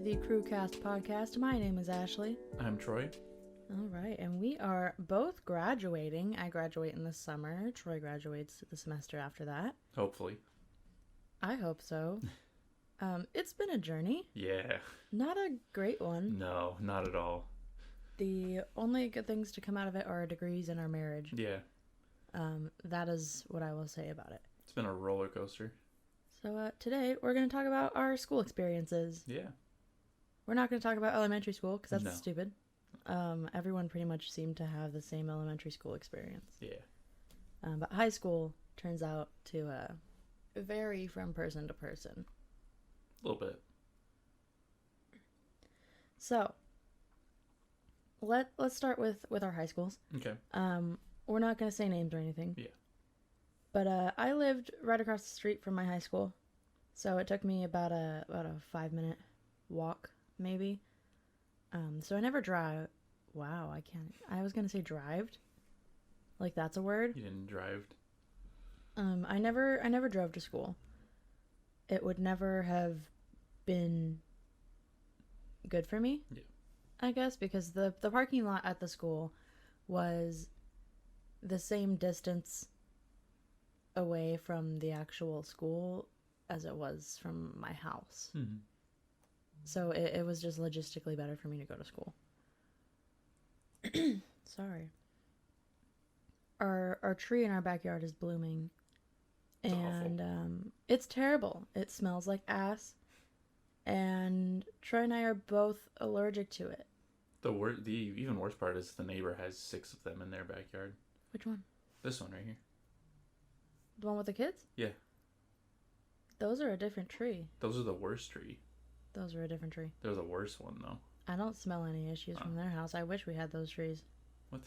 the KrewKast podcast. My name is Ashley. I'm Troy. All right, and we are both graduating. I graduate in the summer. Troy graduates the semester after that. Hopefully. I hope so. It's been a journey. Yeah. Not a great one. No, not at all. The only good things to come out of it are our degrees and our marriage. Yeah. That is what I will say about it. It's been a roller coaster. So today we're going to talk about our school experiences. Yeah. We're not going to talk about elementary school because that's No. stupid. Everyone pretty much seemed to have the same elementary school experience. Yeah. But high school turns out to vary from person to person. A little bit. So, let's start with our high schools. Okay. We're not going to say names or anything. Yeah. But I lived right across the street from my high school, so it took me about a 5-minute walk, maybe. So I never drive. Wow, I can't. I was gonna say drived. Like that's a word. You didn't drive. I never drove to school. It would never have been good for me. Yeah. I guess because the parking lot at the school was the same distance away from the actual school as it was from my house. Mm-hmm. So it was just logistically better for me to go to school. Sorry. Our tree in our backyard is blooming. It's And it's terrible. It smells like ass. And Troy and I are both allergic to it. The even worse part is the neighbor has 6 of them in their backyard. Which one? This one right here. The one with the kids? Yeah. Those are a different tree. Those are the worst tree. Those are a different tree. They're the worst one though. I don't smell any issues from their house. I wish we had those trees. What?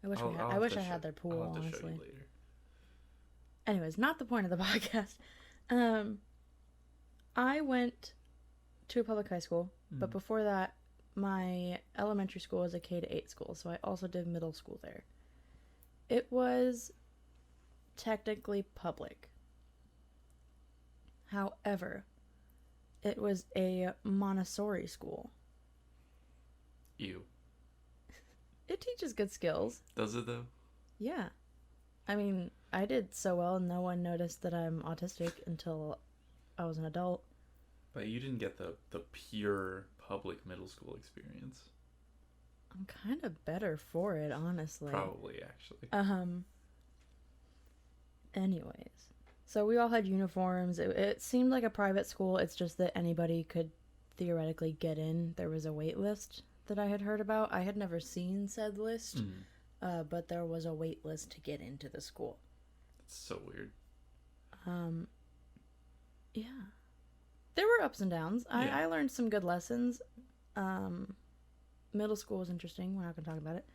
I wish I had their pool, I'll have to show honestly. you later. Anyways, not the point of the podcast. I went to a public high school, but before that, my elementary school was a K-8 school, so I also did middle school there. It was technically public. However, it was a Montessori school. Ew. It teaches good skills. Does it though? Yeah. I mean, I did so well, no one noticed that I'm autistic until I was an adult. But you didn't get the pure public middle school experience. I'm kind of better for it, honestly. Probably, actually. Anyways. So we all had uniforms. It seemed like a private school. It's just that anybody could theoretically get in. There was a wait list that I had heard about. I had never seen said list, but there was a wait list to get into the school. It's so weird. Yeah. There were ups and downs. Yeah. I learned some good lessons. Middle school was interesting. We're not going to talk about it.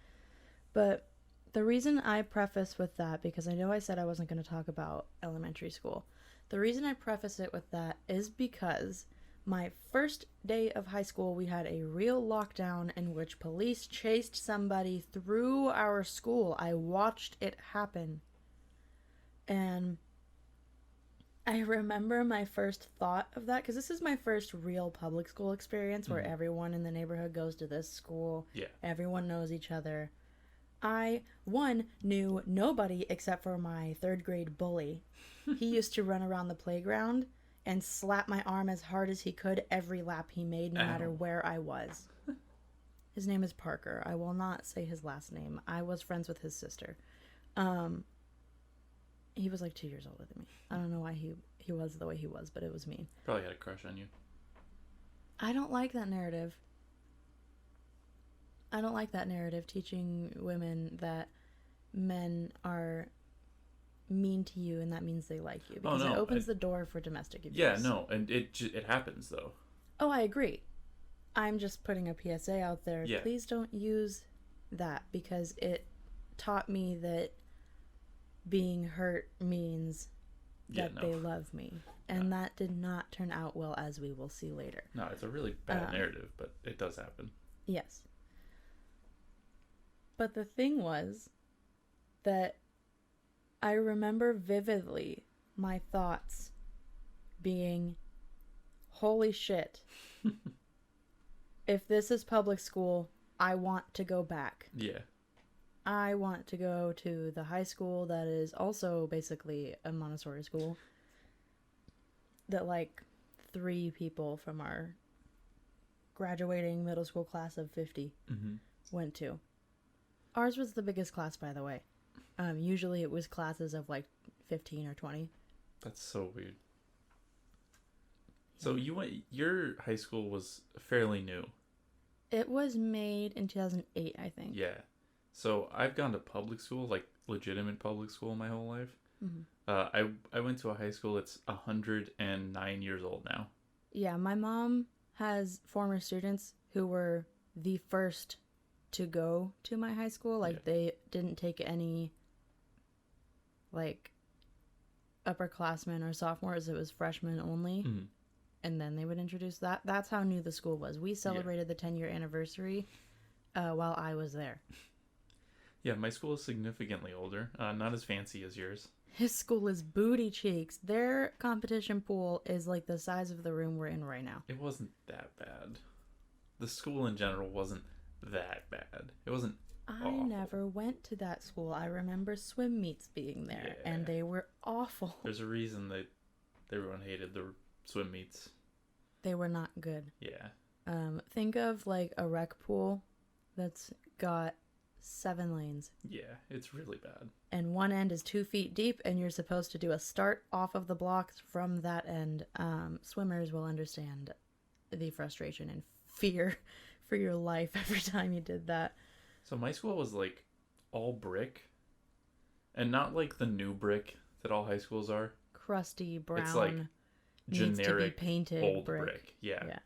But the reason I preface with that, because I know I said I wasn't going to talk about elementary school. The reason I preface it with that is because my first day of high school, we had a real lockdown in which police chased somebody through our school. I watched it happen. And I remember my first thought of that, because this is my first real public school experience where everyone in the neighborhood goes to this school. Yeah. Everyone knows each other. I, knew nobody except for my 3rd grade bully. He used to run around the playground and slap my arm as hard as he could every lap he made, no matter where I was. His name is Parker. I will not say his last name. I was friends with his sister. He was like 2 years older than me. I don't know why he was the way he was, but it was mean. Probably had a crush on you. I don't like that narrative. I don't like that narrative, teaching women that men are mean to you and that means they like you. Because it opens the door for domestic abuse. Yeah, no, and it happens though. Oh, I agree. I'm just putting a PSA out there. Yeah. Please don't use that, because it taught me that being hurt means that they love me. And that did not turn out well, as we will see later. No, it's a really bad narrative, but it does happen. Yes. But the thing was that I remember vividly my thoughts being, holy shit, if this is public school, I want to go back. Yeah. I want to go to the high school that is also basically a Montessori school that like 3 people from our graduating middle school class of 50 went to. Ours was the biggest class, by the way. Usually it was classes of like 15 or 20. That's so weird. So your high school was fairly new. It was made in 2008, I think. Yeah. So I've gone to public school, like legitimate public school, my whole life. I went to a high school that's 109 years old now. Yeah, my mom has former students who were the first to go to my high school. Like, they didn't take any, like, upperclassmen or sophomores. It was freshmen only. And then they would introduce that. That's how new the school was. We celebrated the 10-year anniversary while I was there. Yeah, my school is significantly older. Not as fancy as yours. His school is booty cheeks. Their competition pool is like the size of the room we're in right now. It wasn't that bad. The school in general wasn't that bad. It wasn't awful. I never went to that school. I remember swim meets being there, and they were awful. There's a reason that everyone hated the swim meets. They were not good. Yeah. Think of like a rec pool that's got 7 lanes. Yeah, it's really bad. And one end is 2 feet deep, and you're supposed to do a start off of the blocks from that end. Swimmers will understand the frustration and fear for your life every time you did that. So my school was like all brick, and not like the new brick that all high schools are. Crusty brown. It's like generic needs to be painted old brick. Yeah.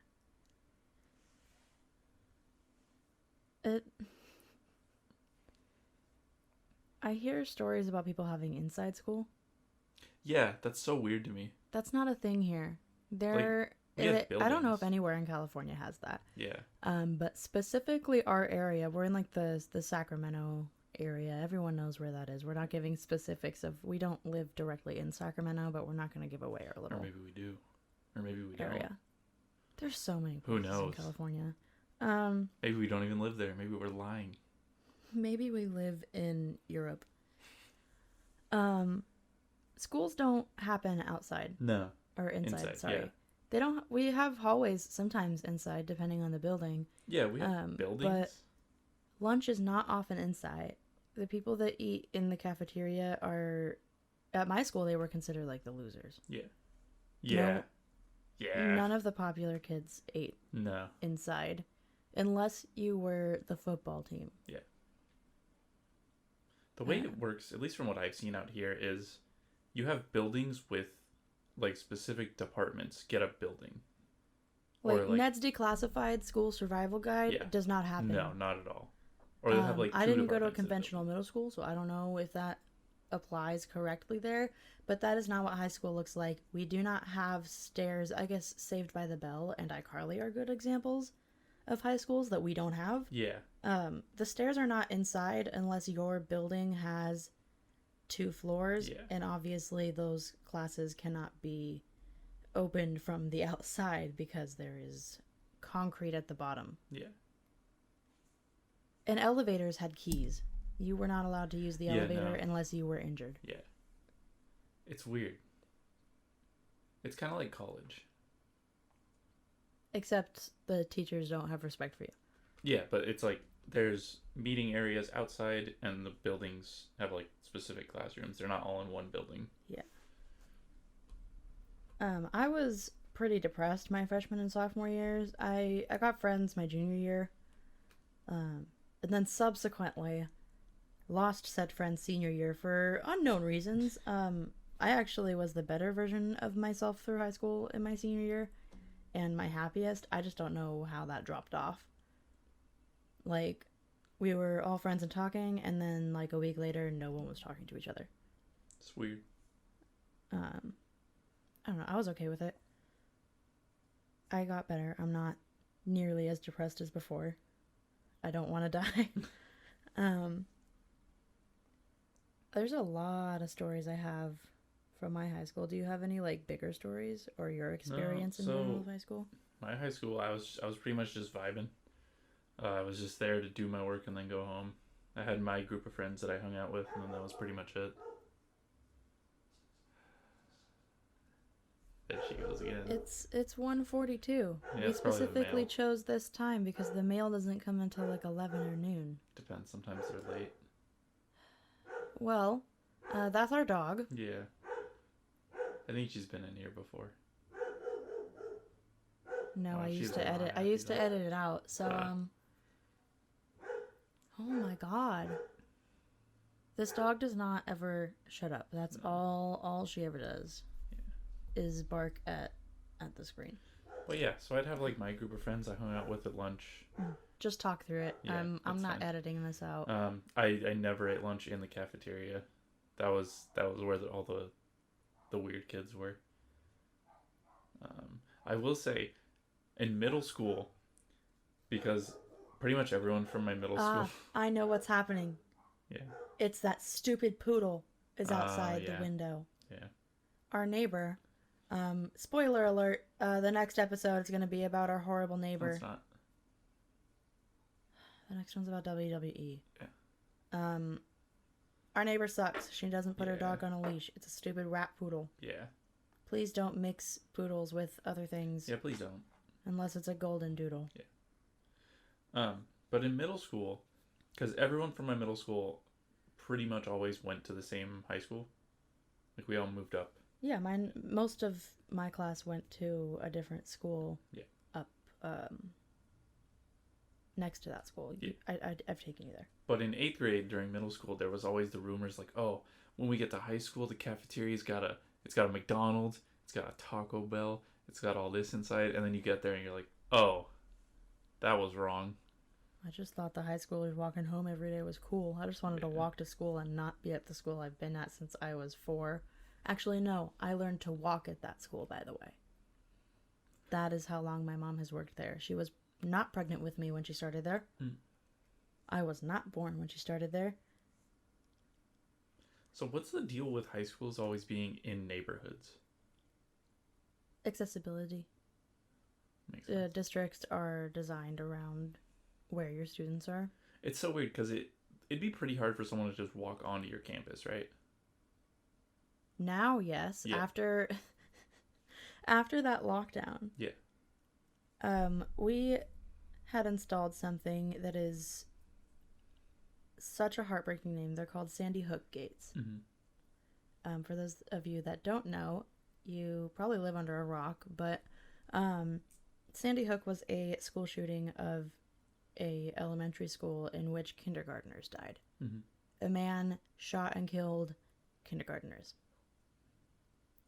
I hear stories about people having inside school. Yeah, that's so weird to me. That's not a thing here. I don't know if anywhere in California has that. Yeah. But specifically our area, we're in like the Sacramento area. Everyone knows where that is. We're not giving specifics of, we don't live directly in Sacramento, but we're not going to give away our little. Or maybe we do. Or maybe we area. don't. There's so many Who places knows? in California. Maybe we don't even live there. Maybe we're lying. Maybe we live in Europe. Schools don't happen outside. No. Or inside, sorry. Yeah. They don't. We have hallways sometimes inside, depending on the building. Yeah, we have buildings. But lunch is not often inside. The people that eat in the cafeteria are, at my school, they were considered like the losers. Yeah. Yeah. Yeah. None of the popular kids ate inside, unless you were the football team. Yeah. The way it works, at least from what I've seen out here, is you have buildings with like specific departments get a building. Like Ned's Declassified School Survival Guide does not happen. No, not at all. Or they have like I didn't go to a conventional middle school, so I don't know if that applies correctly there. But that is not what high school looks like. We do not have stairs. I guess Saved by the Bell and iCarly are good examples of high schools that we don't have. Yeah. The stairs are not inside unless your building has 2 floors. Yeah. And obviously those classes cannot be opened from the outside because there is concrete at the bottom. Yeah. And elevators had keys. You were not allowed to use the elevator unless you were injured. Yeah. It's weird. It's kind of like college. Except the teachers don't have respect for you. Yeah, but it's like there's meeting areas outside and the buildings have like specific classrooms. They're not all in one building. Yeah. I was pretty depressed my freshman and sophomore years. I got friends my junior year. And then subsequently lost said friends senior year for unknown reasons. I actually was the better version of myself through high school in my senior year and my happiest. I just don't know how that dropped off. Like, we were all friends and talking, and then like a week later no one was talking to each other. It's weird. I don't know. I was okay with it. I got better. I'm not nearly as depressed as before. I don't want to die. There's a lot of stories I have from my high school. Do you have any like bigger stories or your experience in the middle of high school? my high school, I was pretty much just vibing. I was just there to do my work and then go home. I had my group of friends that I hung out with, and then that was pretty much it. There she goes again. It's 1:42. Yeah, We it's probably the specifically mail. chose this time because the mail doesn't come until like 11 or noon. Depends. Sometimes they're late. Well, that's our dog. Yeah. I think she's been in here before. No, Oh, I she's used to not edit. I happy used to though. edit it out. So oh my god. This dog does not ever shut up. That's No. all she ever does. Is bark at the screen. But yeah, so I'd have like my group of friends I hung out with at lunch. Just talk through it. Yeah, I'm that's not fine. editing this out. I never ate lunch in the cafeteria. That was where all the weird kids were. I will say, in middle school, because pretty much everyone from my middle school. I know what's happening. Yeah. It's that stupid poodle is outside yeah. the window. Yeah. Our neighbor. Spoiler alert. The next episode is going to be about our horrible neighbor. It's not. The next one's about WWE. Yeah. Our neighbor sucks. She doesn't put her Yeah. dog on a leash. It's a stupid rat poodle. Yeah. Please don't mix poodles with other things. Yeah. Please don't. Unless it's a golden doodle. Yeah. But in middle school, because everyone from my middle school pretty much always went to the same high school. Like we all moved up. Yeah, most of my class went to a different school. Yeah. Up next to that school. Yeah. I've taken you there. But in 8th grade during middle school, there was always the rumors like, oh, when we get to high school, the cafeteria's got a McDonald's, it's got a Taco Bell, it's got all this inside, and then you get there and you're like, oh, that was wrong. I just thought the high schoolers walking home every day was cool. I just wanted to walk to school and not be at the school I've been at since I was 4. Actually, no. I learned to walk at that school, by the way. That is how long my mom has worked there. She was not pregnant with me when she started there. I was not born when she started there. So what's the deal with high schools always being in neighborhoods? Accessibility. Makes sense. Districts are designed around where your students are. It's so weird because it'd be pretty hard for someone to just walk onto your campus, right? Now, yes. Yeah. After that lockdown. Yeah. We had installed something that is such a heartbreaking name. They're called Sandy Hook gates. Mm-hmm. For those of you that don't know, you probably live under a rock, but Sandy Hook was a school shooting of a elementary school in which kindergartners died. Mm-hmm. A man shot and killed kindergartners.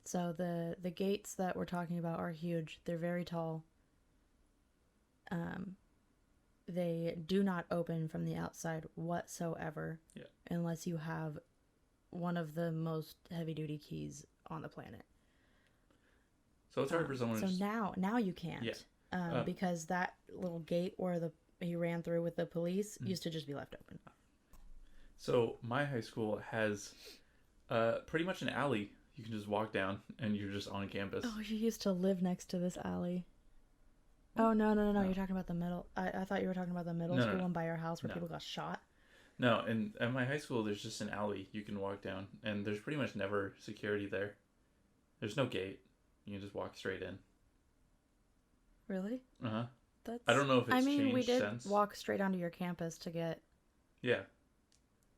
So the gates that we're talking about are huge. They're very tall. They do not open from the outside whatsoever. Yeah. Unless you have one of the most heavy-duty keys on the planet. So it's hard for someone So to just... now you can't. Yeah. Because that little gate where he ran through with the police used to just be left open. So my high school has pretty much an alley. You can just walk down and you're just on campus. Oh, you used to live next to this alley. Oh, no. You're talking about the middle. I thought you were talking about the middle school one by your house where people got shot. No, and at my high school, there's just an alley you can walk down, and there's pretty much never security there. There's no gate. You can just walk straight in. Really? Uh-huh. That's... I don't know if it's changed we did since. walk straight onto your campus to get Yeah.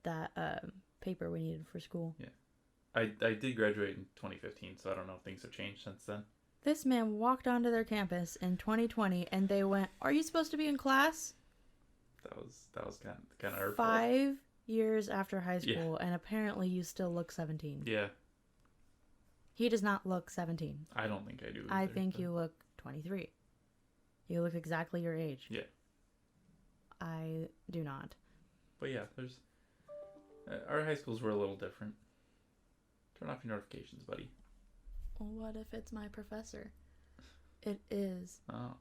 that paper we needed for school. Yeah. I did graduate in 2015, so I don't know if things have changed since then. This man walked onto their campus in 2020, and they went, "Are you supposed to be in class?" That was kind of hurtful. 5 years after high school, and apparently you still look 17. Yeah. He does not look 17. I don't think I do. I either, think but... you look 23. You look exactly your age. Yeah. I do not. But yeah, there's... our high schools were a little different. Turn off your notifications, buddy. Well, what if it's my professor? It is. Oh.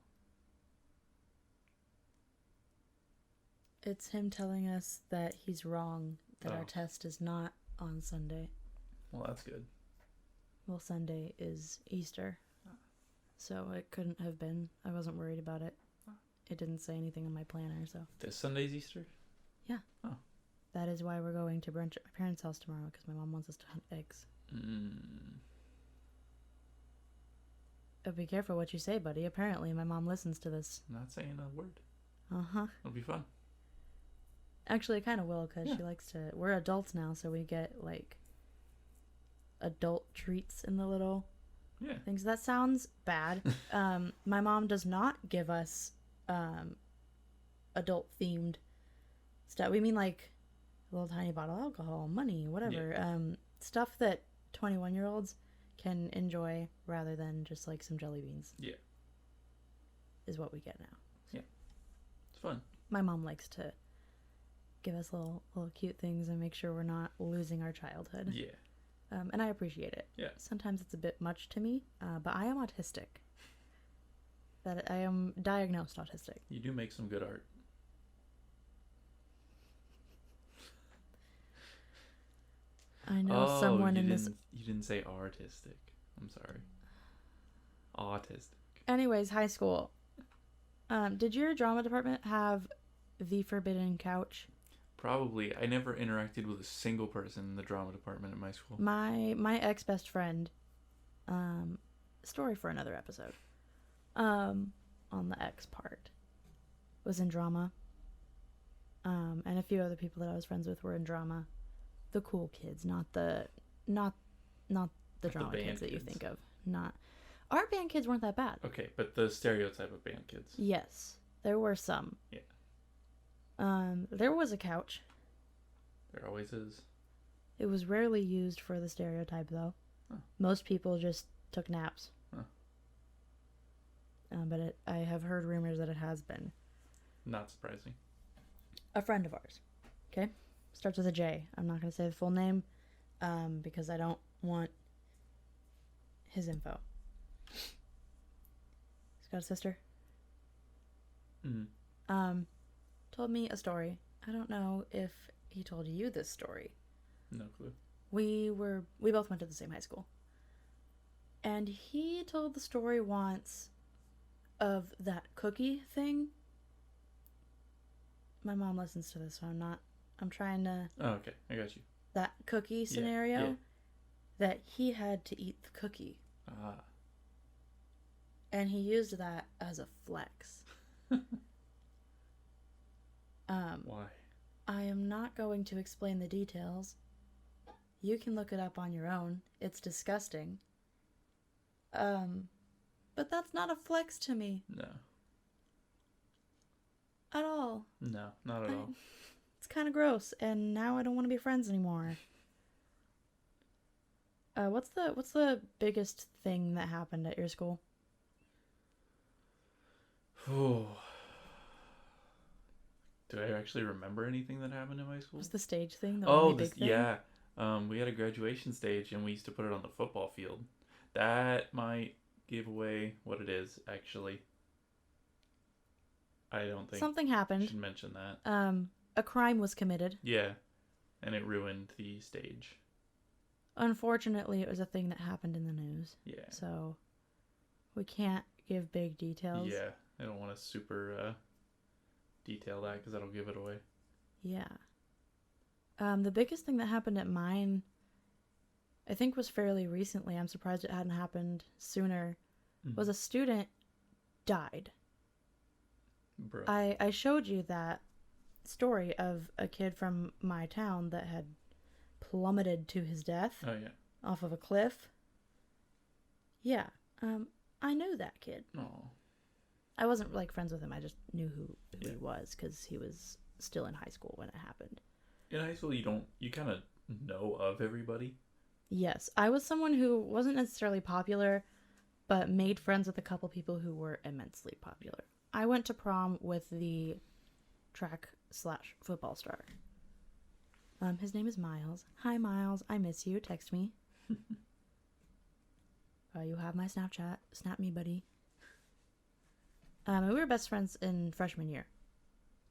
It's him telling us that he's wrong, that our test is not on Sunday. Well, that's good. Well, Sunday is Easter. so it couldn't have been. I wasn't worried about it. It didn't say anything on my planner, so. This Sunday's Easter? Yeah. Oh. That is why we're going to brunch at my parents' house tomorrow, because my mom wants us to hunt eggs. But be careful what you say, buddy. Apparently, my mom listens to this. I'm not saying a word. Uh-huh. It'll be fun. Actually, it kind of will, because she likes to... We're adults now, so we get, like, adult treats in the little things. That sounds bad. My mom does not give us adult-themed stuff. We mean, like, a little tiny bottle of alcohol, money, whatever. Yeah. Stuff that 21-year-olds can enjoy rather than just, like, some jelly beans. Yeah. Is what we get now. Yeah. It's fun. My mom likes to give us little cute things and make sure we're not losing our childhood. Yeah. And I appreciate it. Yeah. Sometimes it's a bit much to me, but I am autistic. That I am diagnosed autistic. You do make some good art. I know someone in this... You didn't say artistic. I'm sorry. Autistic. Anyways, high school. Did your drama department have the forbidden couch? Probably. I never interacted with a single person in the drama department at my school. My ex-best friend, story for another episode, on the ex part, was in drama. And a few other people that I was friends with were in drama. The cool kids, not the drama kids that you think of. Not our band kids weren't that bad. Okay, but the stereotype of band kids. Yes, there were some. Yeah. There was a couch. There always is. It was rarely used for the stereotype, though. Huh. Most people just took naps. Huh. But I have heard rumors that it has been. Not surprising. A friend of ours. Okay? Starts with a J. I'm not going to say the full name because I don't want his info. He's got a sister. Mm-hmm. Told me a story. I don't know if he told you this story. No clue. We both went to the same high school. And he told the story once of that cookie thing. My mom listens to this, so I'm trying to... Oh, okay. I got you. That cookie scenario. Yeah. That he had to eat the cookie. Ah. And he used that as a flex. Why? I am not going to explain the details. You can look it up on your own. It's disgusting. But that's not a flex to me. No. At all. No, not at all. It's kind of gross, and now I don't want to be friends anymore. What's the biggest thing that happened at your school? Oh. Do I actually remember anything that happened in my school? Was the stage thing the only big thing? Yeah. We had a graduation stage, and we used to put it on the football field. That might give away what it is, actually. I don't think Something I happened. should mention that. A crime was committed. Yeah, and it ruined the stage. Unfortunately, it was a thing that happened in the news. Yeah. So, we can't give big details. Yeah, I don't want to super detail that because that'll give it away. Yeah. The biggest thing that happened at mine, I think, was fairly recently. I'm surprised it hadn't happened sooner. Mm-hmm. Was a student died. Bro. I showed you that story of a kid from my town that had plummeted to his death. Oh, yeah. Off of a cliff. Yeah. I knew that kid. Oh. I wasn't, like, friends with him. I just knew who he was because he was still in high school when it happened. In high school, you kind of know of everybody. Yes. I was someone who wasn't necessarily popular, but made friends with a couple people who were immensely popular. I went to prom with the track/football star. His name is Miles. Hi, Miles. I miss you. Text me. You have my Snapchat. Snap me, buddy. And we were best friends in freshman year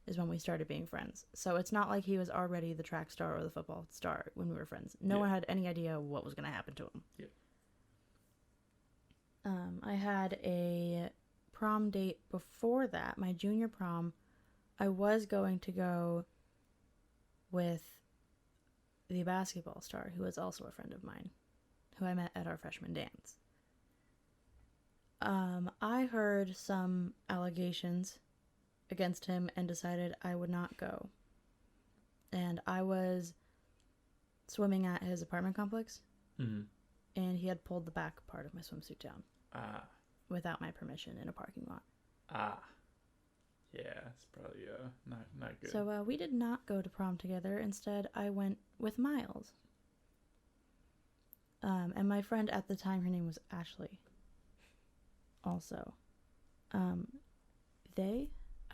is when we started being friends. So it's not like he was already the track star or the football star when we were friends. No one had any idea what was going to happen to him. I had a prom date before that, my junior prom. I was going to go with the basketball star, who is also a friend of mine, who I met at our freshman dance. I heard some allegations against him and decided I would not go. And I was swimming at his apartment complex, and he had pulled the back part of my swimsuit down without my permission in a parking lot. Yeah, it's probably not good. So we did not go to prom together. Instead, I went with Miles. And my friend at the time, her name was Ashley. Also, I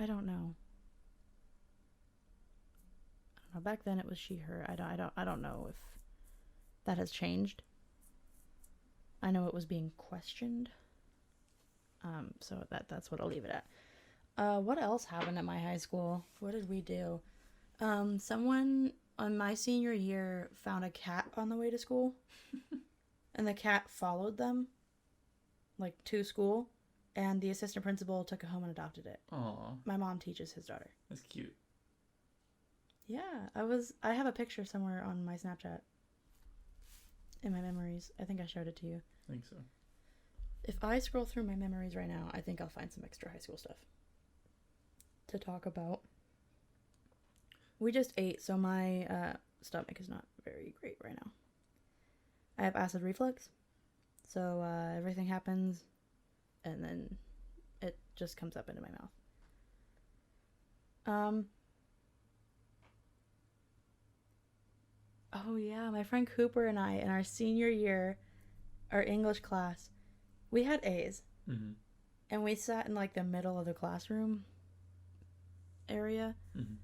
don't know. Back then it was she, her. I don't know if that has changed. I know it was being questioned. So that's what I'll leave it at. What else happened at my high school? What did we do? Someone on my senior year found a cat on the way to school, and the cat followed them, like, to school, and the assistant principal took it home and adopted it. Aww. My mom teaches his daughter. That's cute. Yeah, I have a picture somewhere on my Snapchat. In my memories. I think I showed it to you. I think so. If I scroll through my memories right now, I think I'll find some extra high school stuff to talk about. We just ate, so my stomach is not very great right now. I have acid reflux, so everything happens, and then it just comes up into my mouth. Oh yeah, my friend Cooper and I, in our senior year, our English class, we had A's. Mm-hmm. And we sat in, like, the middle of the classroom area. Mm-hmm.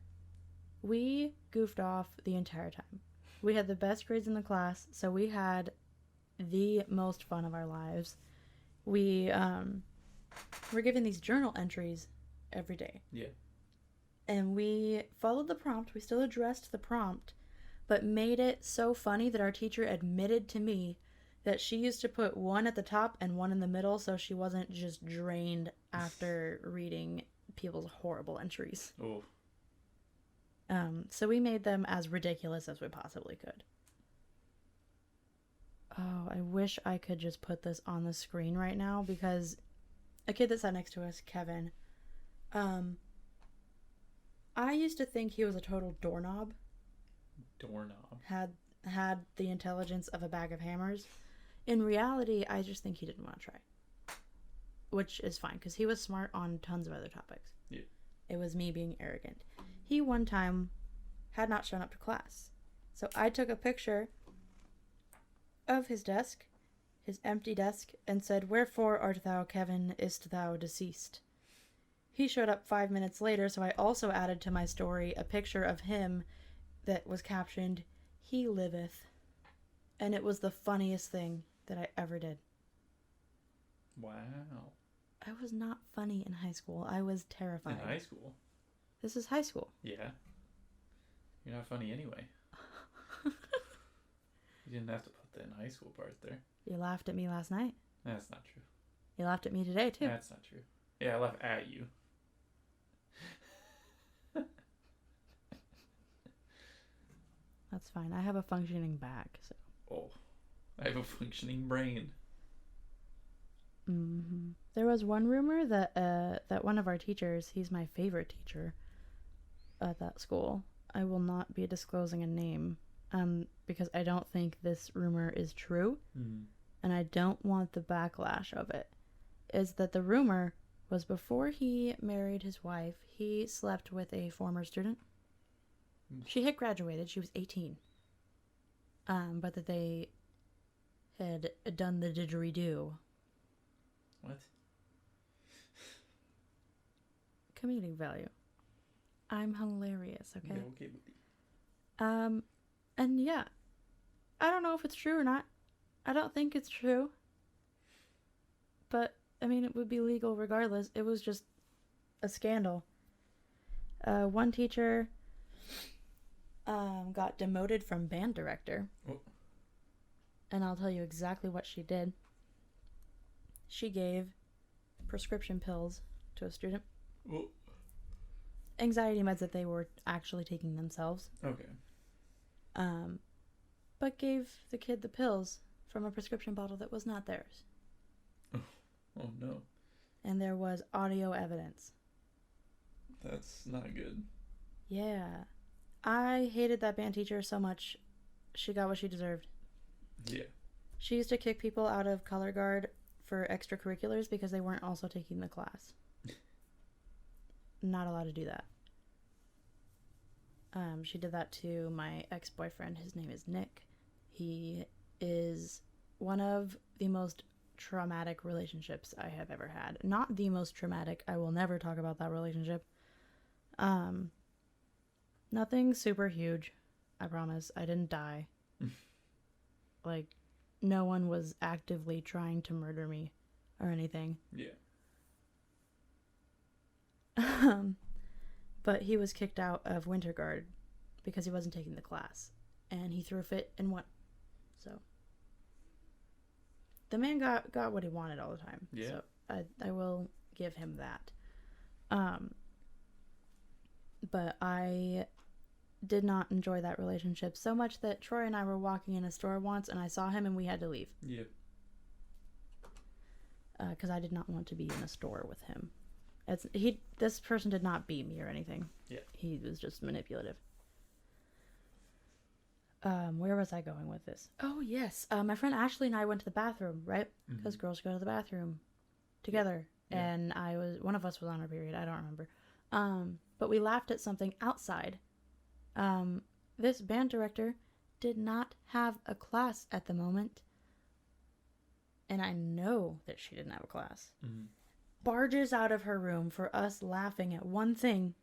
We goofed off the entire time. We had the best grades in the class, so we had the most fun of our lives. We were given these journal entries every day. Yeah. And we followed the prompt. We still addressed the prompt, but made it so funny that our teacher admitted to me that she used to put one at the top and one in the middle so she wasn't just drained after reading people's horrible entries. Oh. So we made them as ridiculous as we possibly could. Oh, I wish I could just put this on the screen right now, because a kid that sat next to us, Kevin, I used to think he was a total doorknob. Doorknob. Had the intelligence of a bag of hammers. In reality, I just think he didn't want to try. Which is fine, because he was smart on tons of other topics. Yeah. It was me being arrogant. He one time had not shown up to class. So I took a picture of his desk, his empty desk, and said, "Wherefore art thou, Kevin, ist thou deceased?" He showed up 5 minutes later, so I also added to my story a picture of him that was captioned, "He liveth." And it was the funniest thing that I ever did. Wow. I was not funny in high school. I was terrified. In high school? This is high school. Yeah. You're not funny anyway. You didn't have to put the in high school part there. You laughed at me last night. That's not true. You laughed at me today, too. That's not true. Yeah, I laughed at you. That's fine. I have a functioning back, so. Oh, I have a functioning brain. Mm-hmm. There was one rumor that that one of our teachers, he's my favorite teacher at that school. I will not be disclosing a name, because I don't think this rumor is true, and I don't want the backlash of it. Is that the rumor was before he married his wife, he slept with a former student. She had graduated. She was 18. But that they had done the didgeridoo. What? Comedic value. I'm hilarious, okay? Yeah, okay, buddy. And yeah, I don't know if it's true or not. I don't think it's true. But, I mean, it would be legal regardless. It was just a scandal. One teacher got demoted from band director. Oh. And I'll tell you exactly what she did. she gave prescription pills to a student. Well, Anxiety meds that they were actually taking themselves. okay. But gave the kid the pills from a prescription bottle that was not theirs. Oh no. And there was audio evidence. That's not good. Yeah. I hated that band teacher so much. She got what she deserved. Yeah. She used to kick people out of color guard for extracurriculars because they weren't also taking the class. Not allowed to do that. She did that to my ex-boyfriend. His name is Nick. He is one of the most traumatic relationships I have ever had. Not the most traumatic. I will never talk about that relationship. Nothing super huge. I promise. I didn't die. Like, no one was actively trying to murder me or anything. Yeah. But he was kicked out of Winter Guard because he wasn't taking the class. And he threw a fit and won. So the man got what he wanted all the time. Yeah. So I will give him that. But I did not enjoy that relationship so much that Troy and I were walking in a store once and I saw him and we had to leave. Yeah. Because I did not want to be in a store with him. This person did not beat me or anything. Yeah. He was just manipulative. Where was I going with this? Oh, yes. My friend Ashley and I went to the bathroom, right? Because girls go to the bathroom together. Yeah. And one of us was on her period. I don't remember. But we laughed at something outside. This band director did not have a class at the moment. And I know that she didn't have a class. Mm-hmm. Barges out of her room for us laughing at one thing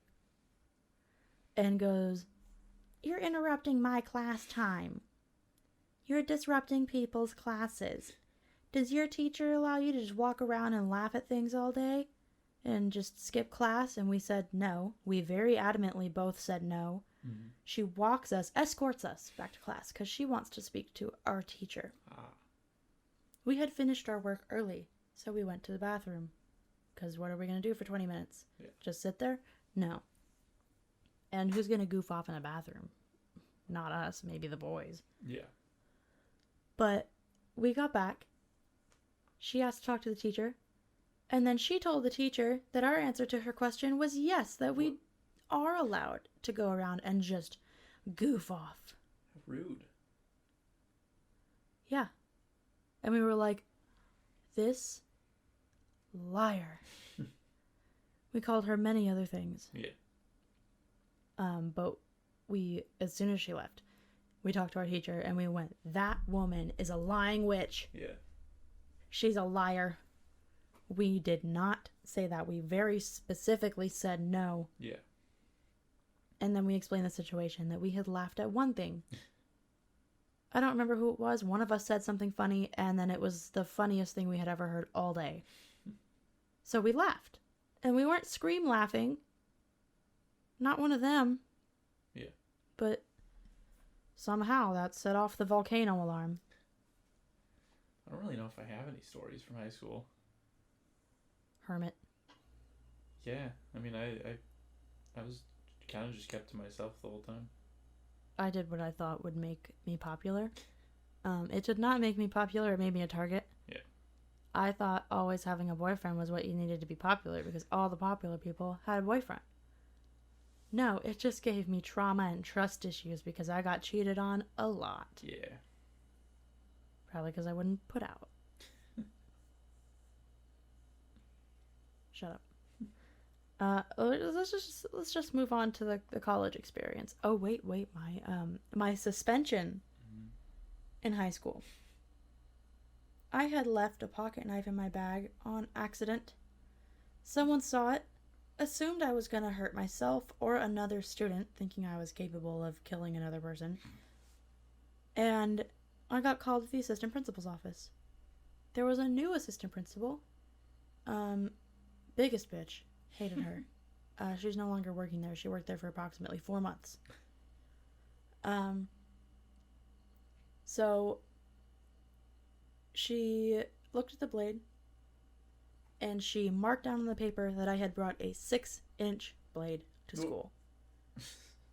and goes, "You're interrupting my class time. You're disrupting people's classes. Does your teacher allow you to just walk around and laugh at things all day and just skip class?" And we said no. We very adamantly both said no. Mm-hmm. She escorts us back to class because she wants to speak to our teacher. We had finished our work early, so we went to the bathroom. Because what are we going to do for 20 minutes? Yeah. Just sit there? No. And who's going to goof off in a bathroom? Not us, maybe the boys. Yeah. But we got back. She asked to talk to the teacher. And then she told the teacher that our answer to her question was yes, that we are allowed to go around and just goof off. Rude. Yeah. And we were like, this liar. We called her many other things. Yeah. But as soon as she left, we talked to our teacher and we went, that woman is a lying witch. Yeah. She's a liar. We did not say that. We very specifically said no. Yeah. And then we explained the situation that we had laughed at one thing. I don't remember who it was. One of us said something funny, and then it was the funniest thing we had ever heard all day. So we laughed. And we weren't scream laughing. Not one of them. Yeah. But somehow that set off the volcano alarm. I don't really know if I have any stories from high school. Hermit. Yeah. I mean, I was kind of just kept to myself the whole time. I did what I thought would make me popular. It did not make me popular. It made me a target. Yeah. I thought always having a boyfriend was what you needed to be popular because all the popular people had a boyfriend. No, it just gave me trauma and trust issues because I got cheated on a lot. Yeah. Probably because I wouldn't put out. Shut up. Let's just move on to the college experience. Oh wait, my suspension in high school. I had left a pocket knife in my bag on accident. Someone saw it, assumed I was gonna hurt myself or another student, thinking I was capable of killing another person. And I got called to the assistant principal's office. There was a new assistant principal. Biggest bitch. Hated her. She's no longer working there. She worked there for approximately 4 months. So she looked at the blade and she marked down on the paper that I had brought a 6-inch blade to school.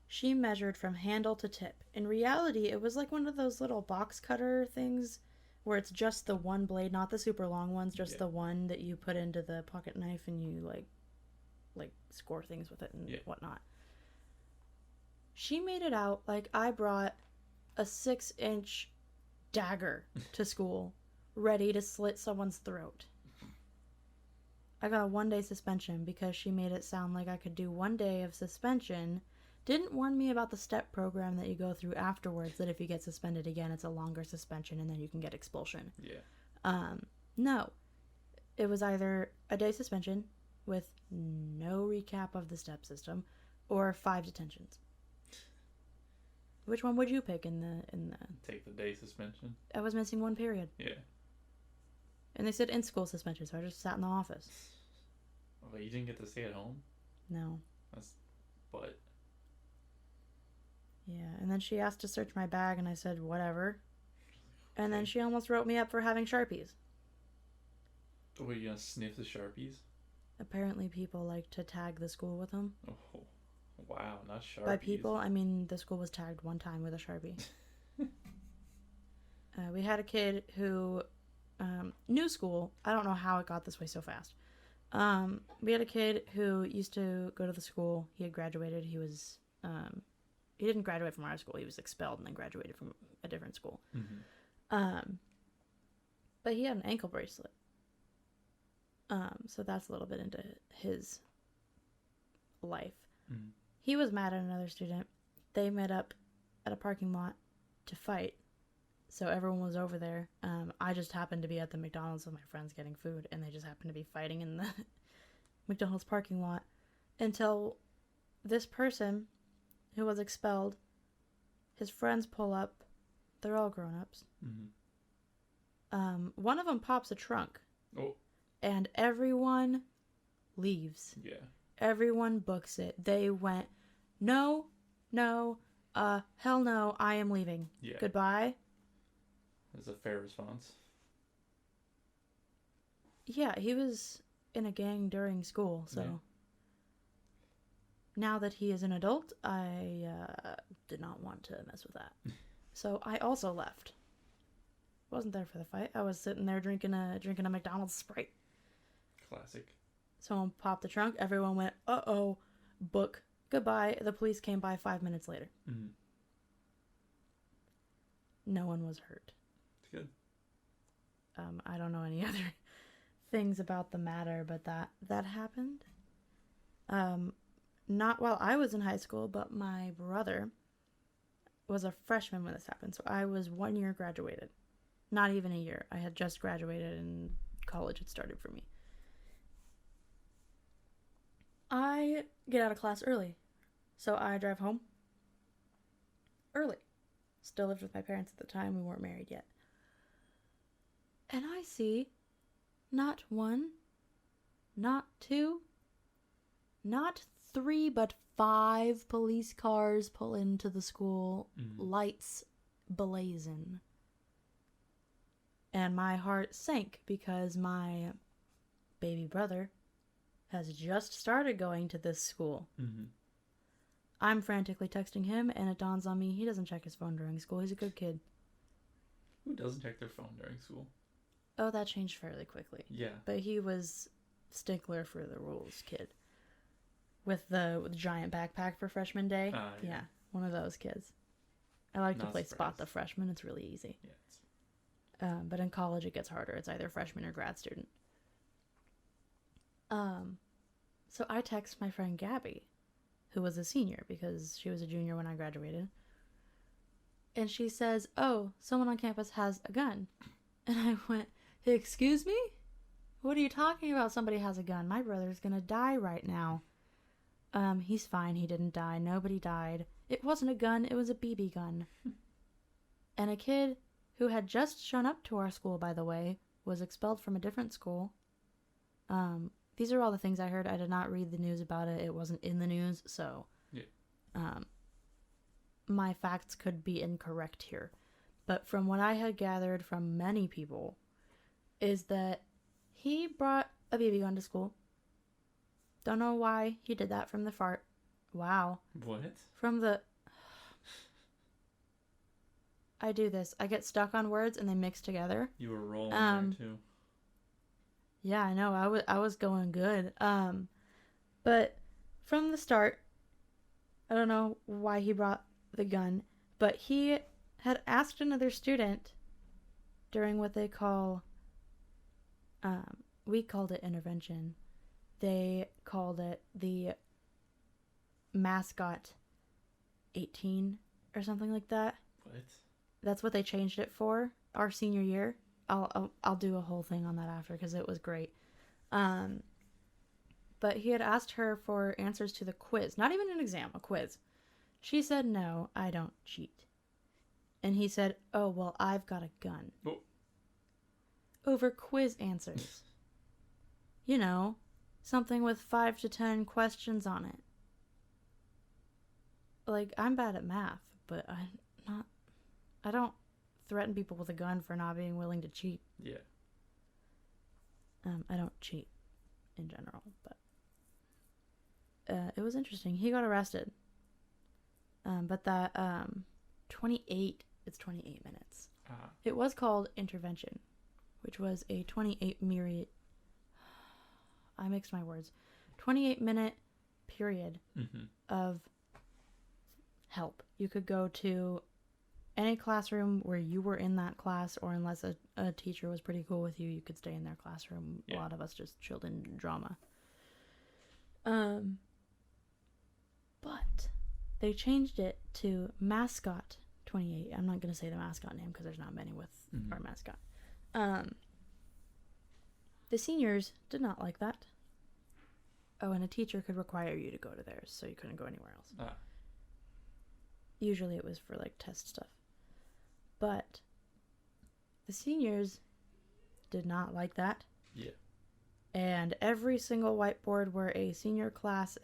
She measured from handle to tip. In reality, it was like one of those little box cutter things where it's just the one blade, not the super long ones, just the one that you put into the pocket knife and you like score things with it and whatnot. She made it out like I brought a 6-inch dagger to school ready to slit someone's throat. I got a 1-day suspension because she made it sound like I could do 1 day of suspension. Didn't warn me about the step program that you go through afterwards, that if you get suspended again, it's a longer suspension and then you can get expulsion. Yeah. No. It was either a day suspension with no recap of the step system or 5 detentions. Which one would you pick in the Take the day suspension. I was missing 1 period. Yeah. And they said in-school suspension, so I just sat in the office. Oh, you didn't get to stay at home? No. But... Yeah, and then she asked to search my bag, and I said, whatever. And then she almost wrote me up for having Sharpies. Were you gonna sniff the Sharpies? Apparently people like to tag the school with them. Oh, wow, not Sharpies. By people, I mean the school was tagged 1 time with a Sharpie. We had a kid who... new school. I don't know how it got this way so fast. We had a kid who used to go to the school. He had graduated. He was... he didn't graduate from our school. He was expelled and then graduated from a different school. Mm-hmm. But he had an ankle bracelet. So that's a little bit into his life. Mm-hmm. He was mad at another student. They met up at a parking lot to fight. So everyone was over there. I just happened to be at the McDonald's with my friends getting food, and they just happened to be fighting in the McDonald's parking lot until this person who was expelled, his friends pull up. They're all grown-ups. Mm-hmm. One of them pops a trunk. Oh. And everyone leaves. Yeah. Everyone books it. They went, no, hell no, I am leaving. Yeah. Goodbye. That's a fair response. Yeah, he was in a gang during school, so... Yeah. Now that he is an adult, I did not want to mess with that. So I also left. Wasn't there for the fight. I was sitting there drinking a McDonald's Sprite. Classic. Someone popped the trunk. Everyone went, uh-oh, book, goodbye. The police came by 5 minutes later. Mm-hmm. No one was hurt. It's good. I don't know any other things about the matter, but that happened. Not while I was in high school, but my brother was a freshman when this happened. So I was 1 year graduated. Not even a year. I had just graduated and college had started for me. I get out of class early. So I drive home early. Still lived with my parents at the time. We weren't married yet. And I see not 1, not 2, not 3, but 5 police cars pull into the school, lights blazing. And my heart sank because my baby brother has just started going to this school. Mm-hmm. I'm frantically texting him, and it dawns on me he doesn't check his phone during school. He's a good kid. Who doesn't check their phone during school? Oh, that changed fairly quickly. Yeah. But he was stickler for the rules kid. With the giant backpack for freshman day. Yeah, one of those kids. I like to play Spot the Freshman. It's really easy. Yeah. But in college it gets harder. It's either freshman or grad student. So I text my friend Gabby, who was a senior because she was a junior when I graduated. And she says, oh, someone on campus has a gun. And I went, excuse me? What are you talking about? Somebody has a gun. My brother's gonna die right now. He's fine. He didn't die. Nobody died. It wasn't a gun. It was a BB gun. And a kid who had just shown up to our school, by the way, was expelled from a different school. These are all the things I heard. I did not read the news about it. It wasn't in the news, so... Yeah. My facts could be incorrect here. But from what I had gathered from many people, is that he brought a BB gun to school. Don't know why he did that from the fart. Wow. What? From the... I do this. I get stuck on words and they mix together. You were rolling there too. Yeah, I know. I was going good. But from the start, I don't know why he brought the gun, but he had asked another student during what they call, we called it intervention. They called it the mascot 18 or something like that. What? That's what they changed it for our senior year. I'll do a whole thing on that after because it was great. But he had asked her for answers to the quiz. Not even an exam, a quiz. She said, no, I don't cheat. And he said, oh, well, I've got a gun. Oh. Over quiz answers. You know, something with 5 to 10 questions on it. Like, I'm bad at math, but I don't threaten people with a gun for not being willing to cheat. Yeah. I don't cheat in general, but it was interesting. He got arrested. But that 28 minutes. It was called intervention, which was a 28-minute period of help. You could go to any classroom where you were in that class, or unless a teacher was pretty cool with you, you could stay in their classroom. Yeah. A lot of us just chilled in drama. But they changed it to Mascot 28. I'm not going to say the mascot name because there's not many with our mascot. The seniors did not like that. Oh, and a teacher could require you to go to theirs, so you couldn't go anywhere else. Usually it was for, like, test stuff. But the seniors did not like that. Yeah. And every single whiteboard where a senior class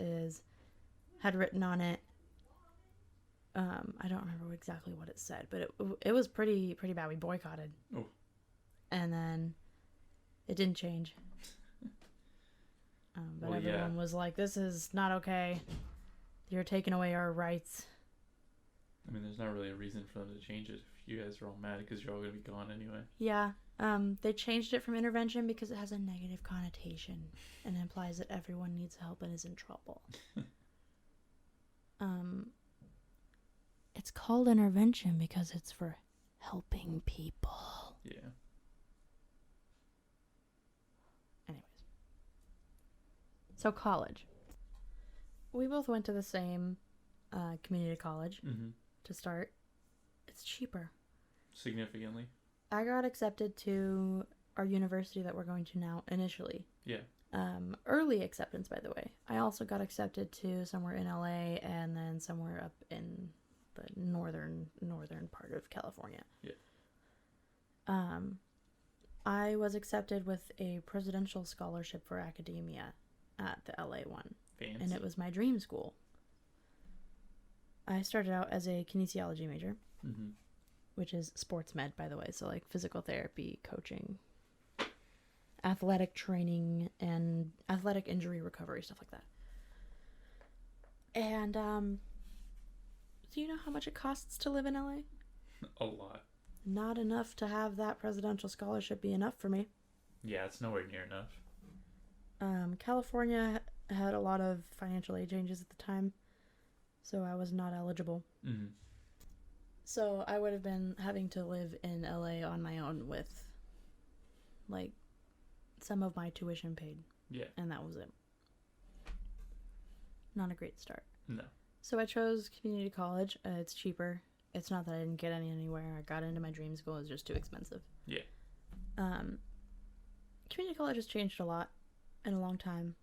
had written on it, I don't remember exactly what it said, but it was pretty bad. We boycotted. Oh. And then it didn't change. But everyone was like, this is not okay. You're taking away our rights. I mean, there's not really a reason for them to change it if you guys are all mad because you're all going to be gone anyway. Yeah. They changed it from intervention because it has a negative connotation and implies that everyone needs help and is in trouble. It's called intervention because it's for helping people. Yeah. Anyways. So college. We both went to the same community college to start. It's cheaper. Significantly. I got accepted to our university that we're going to now initially. Yeah. Early acceptance, by the way. I also got accepted to somewhere in LA and then somewhere up in the northern part of California. Yeah. I was accepted with a presidential scholarship for academia at the LA one. Fancy. And it was my dream school. I started out as a kinesiology major, which is sports med, by the way. So, like, physical therapy, coaching, athletic training, and athletic injury recovery, stuff like that. And, do you know how much it costs to live in LA? A lot. Not enough to have that presidential scholarship be enough for me. Yeah, it's nowhere near enough. California had a lot of financial aid changes at the time, so I was not eligible. So I would have been having to live in LA on my own with, like, some of my tuition paid. Yeah. And that was it. Not a great start. No. So I chose community college. It's cheaper. It's not that I didn't get anywhere. I got into my dream school. It was just too expensive. Yeah. Community college has changed a lot in a long time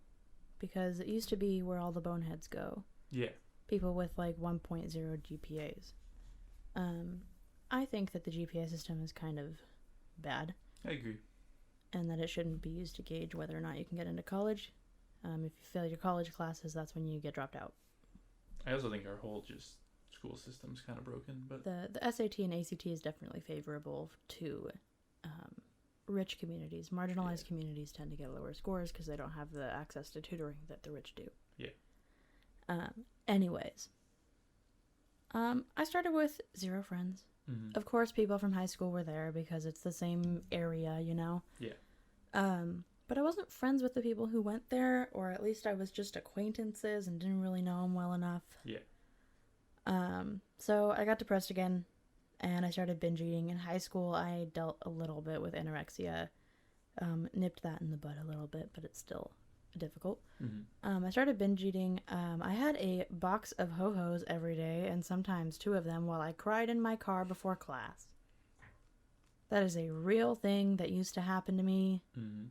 because it used to be where all the boneheads go. Yeah. People with, like, 1.0 GPAs. I think that the GPA system is kind of bad. I agree. And that it shouldn't be used to gauge whether or not you can get into college. If you fail your college classes, that's when you get dropped out. I also think our whole just school system's kind of broken, but the SAT and ACT is definitely favorable to rich communities. Marginalized communities tend to get lower scores because they don't have the access to tutoring that the rich do. Yeah. Anyways, I started with 0 friends. Mm-hmm. Of course, people from high school were there because it's the same area, you know? Yeah. But I wasn't friends with the people who went there, or at least I was just acquaintances and didn't really know them well enough. Yeah. So I got depressed again, and I started binge eating. In high school, I dealt a little bit with anorexia, nipped that in the bud a little bit, but it's still difficult. Mm-hmm. I started binge eating. I had a box of Ho-Hos every day, and sometimes 2 of them while I cried in my car before class. That is a real thing that used to happen to me. Mm-hmm.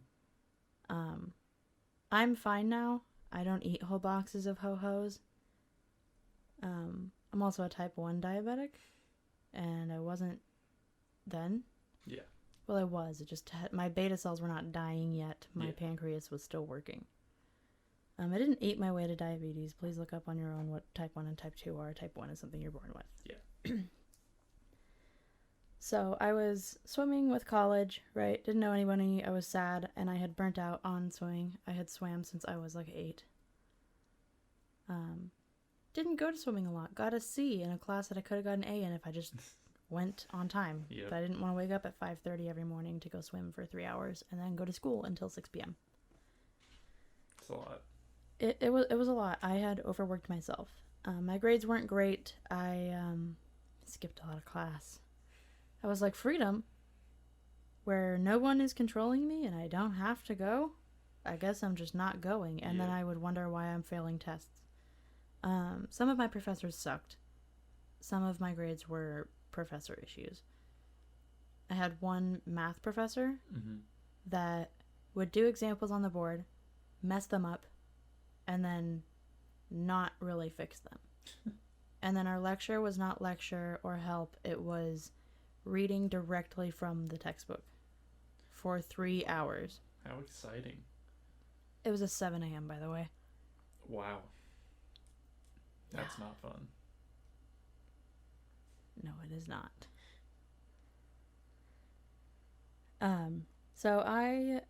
I'm fine now. I don't eat whole boxes of Ho-Hos. I'm also a type 1 diabetic, and I wasn't then. Yeah. Well, I was. It just my beta cells were not dying yet. My pancreas was still working. I didn't eat my way to diabetes. Please look up on your own what type 1 and type 2 are. Type 1 is something you're born with. Yeah. So I was swimming with college, right? Didn't know anybody. I was sad, and I had burnt out on swimming. I had swam since I was like 8. Didn't go to swimming a lot. Got a C in a class that I could have got an A in if I just went on time. Yep. But I didn't want to wake up at 5:30 every morning to go swim for 3 hours and then go to school until 6 p.m. It's a lot. It was a lot. I had overworked myself. My grades weren't great. I skipped a lot of class. I was like, freedom, where no one is controlling me and I don't have to go. I guess I'm just not going. And then I would wonder why I'm failing tests. Some of my professors sucked. Some of my grades were professor issues. I had one math professor that would do examples on the board, mess them up, and then not really fix them. And then our lecture was not lecture or help. It was reading directly from the textbook for 3 hours. How exciting. It was a 7 a.m., by the way. Wow. That's not fun. No, it is not. So I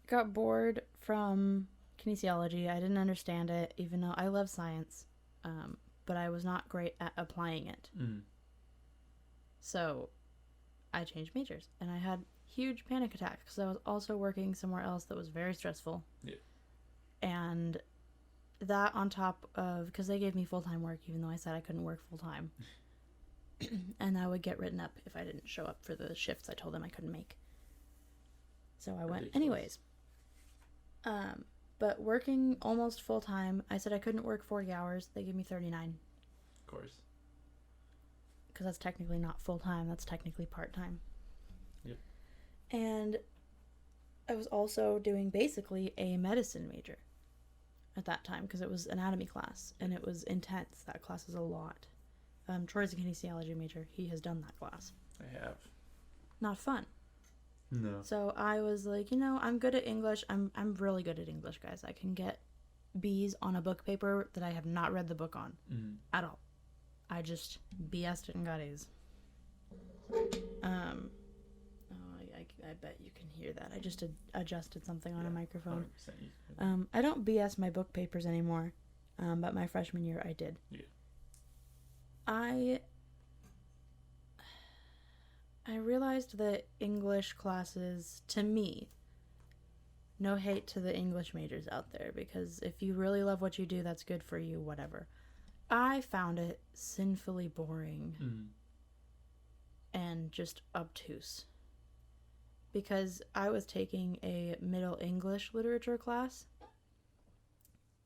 got bored from kinesiology. I didn't understand it, even though I love science. But I was not great at applying it. So I changed majors, and I had huge panic attacks because I was also working somewhere else that was very stressful. Yeah. And that on top of, because they gave me full-time work, even though I said I couldn't work full-time. And I would get written up if I didn't show up for the shifts I told them I couldn't make. So I went anyways. But working almost full-time, I said I couldn't work 40 hours. They gave me 39. Of course. Because that's technically not full-time. That's technically part-time. Yep. And I was also doing basically a medicine major at that time because it was anatomy class, and it was intense. That class is a lot. Troy's a kinesiology major. He has done that class. I have. Not fun. No. So I was like, I'm good at English. I'm really good at English, guys. I can get B's on a book paper that I have not read the book on at all. I just BS'd it and got A's. I bet you can hear that. I just adjusted something on a microphone. 100% I don't BS my book papers anymore, but my freshman year I did. Yeah. I realized that English classes, to me, no hate to the English majors out there, because if you really love what you do, that's good for you, whatever. I found it sinfully boring and just obtuse. Because I was taking a Middle English literature class,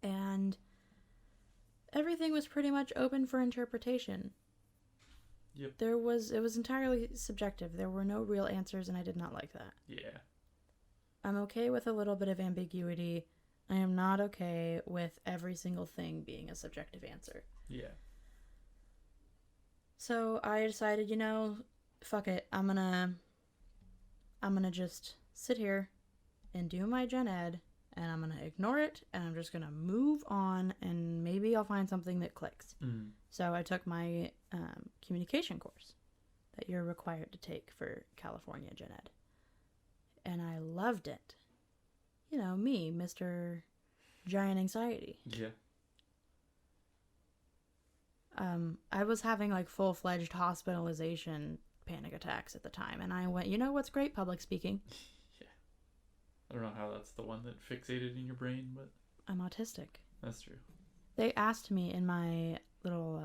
and everything was pretty much open for interpretation. Yep. It was entirely subjective. There were no real answers, and I did not like that. Yeah. I'm okay with a little bit of ambiguity. I am not okay with every single thing being a subjective answer. Yeah. So I decided, fuck it. I'm gonna just sit here and do my gen ed, and I'm gonna ignore it, and I'm just gonna move on, and maybe I'll find something that clicks. So I took my communication course that you're required to take for California gen ed. and I loved it. You know, me, Mr. Giant Anxiety. Yeah. I was having like full-fledged hospitalization panic attacks at the time, and I went, you know what's great? Public speaking. Yeah. I don't know how that's the one that fixated in your brain, but I'm autistic. that's true. They asked me in my little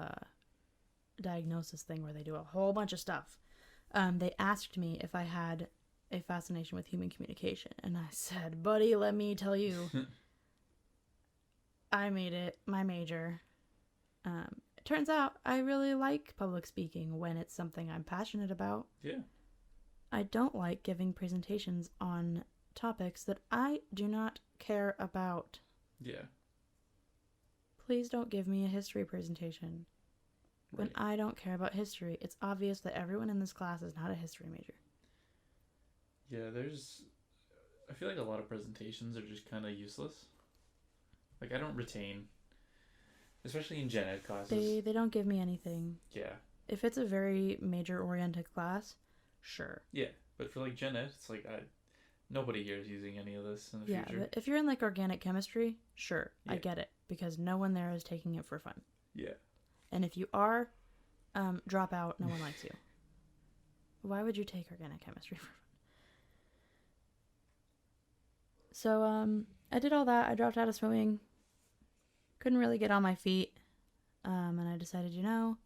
diagnosis thing where they do a whole bunch of stuff. They asked me if I had a fascination with human communication, and I said, buddy, let me tell you, I made it my major. It turns out I really like public speaking when it's something I'm passionate about. Yeah. I don't like giving presentations on topics that I do not care about. Yeah. Please don't give me a history presentation. When Right. I don't care about history, it's obvious that everyone in this class is not a history major. Yeah, I feel like a lot of presentations are just kind of useless. Like, I don't retain, especially in gen ed classes. They don't give me anything. Yeah. If it's a very major-oriented class, sure. Yeah. But for like gen ed, it's like nobody here is using any of this in the Yeah, future. but if you're in like organic chemistry, sure, I Yeah. get it. Because no one there is taking it for fun. Yeah. And if you are, drop out, no one likes you. Why would you take organic chemistry for fun? So, I did all that. I dropped out of swimming. Couldn't really get on my feet. And I decided, you know,